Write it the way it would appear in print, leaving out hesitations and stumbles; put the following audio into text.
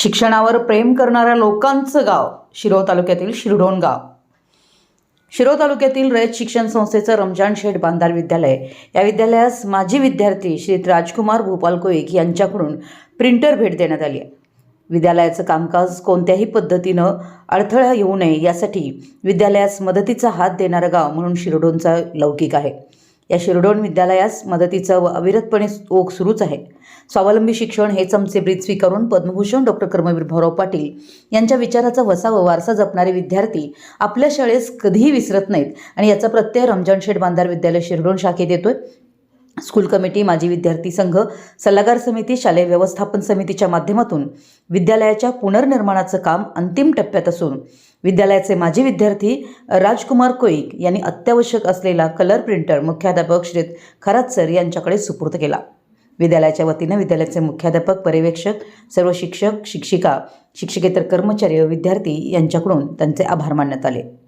शिक्षणावर प्रेम करणाऱ्या लोकांचं गाव शिरोळ तालुक्यातील शिरढोण गाव. शिरोळ तालुक्यातील रयत शिक्षण संस्थेचं रमजान शेठ बांधाल विद्यालय या विद्यालयास माजी विद्यार्थी श्री राजकुमार भूपाल कोईक यांच्याकडून प्रिंटर भेट देण्यात आली आहे. विद्यालयाचं कामकाज कोणत्याही पद्धतीनं अडथळा येऊ नये यासाठी विद्यालयास मदतीचा हात देणारं गाव म्हणून शिरढोणचा लौकिक आहे. या शिरढोण विद्यालयास मदतीचा व अविरतपणे ओघ सुरूच आहे. स्वावलंबी शिक्षण हेच आमचे ब्रीद स्वीकारून पद्मभूषण डॉक्टर कर्मवीर भाऊराव पाटील यांच्या विचाराचा वसा व वारसा जपणारे विद्यार्थी आपल्या शाळेस कधीही विसरत नाहीत आणि याचा प्रत्यय रमजान शेठ बांधाल विद्यालय शिरढोण शाखेत येतोय. स्कूल कमिटी, माजी विद्यार्थी संघ, सल्लागार समिती, शालेय व्यवस्थापन समितीच्या माध्यमातून विद्यालयाच्या पुनर्निर्माणाचं काम अंतिम टप्प्यात असून विद्यालयाचे माजी विद्यार्थी राजकुमार कोईक यांनी अत्यावश्यक असलेला कलर प्रिंटर मुख्याध्यापक श्री खरात सर यांच्याकडे सुपूर्द केला. विद्यालयाच्या वतीनं विद्यालयाचे मुख्याध्यापक, पर्यवेक्षक, सर्व शिक्षक, शिक्षिका, शिक्षकेतर कर्मचारी व विद्यार्थी यांच्याकडून त्यांचे आभार मानण्यात आले.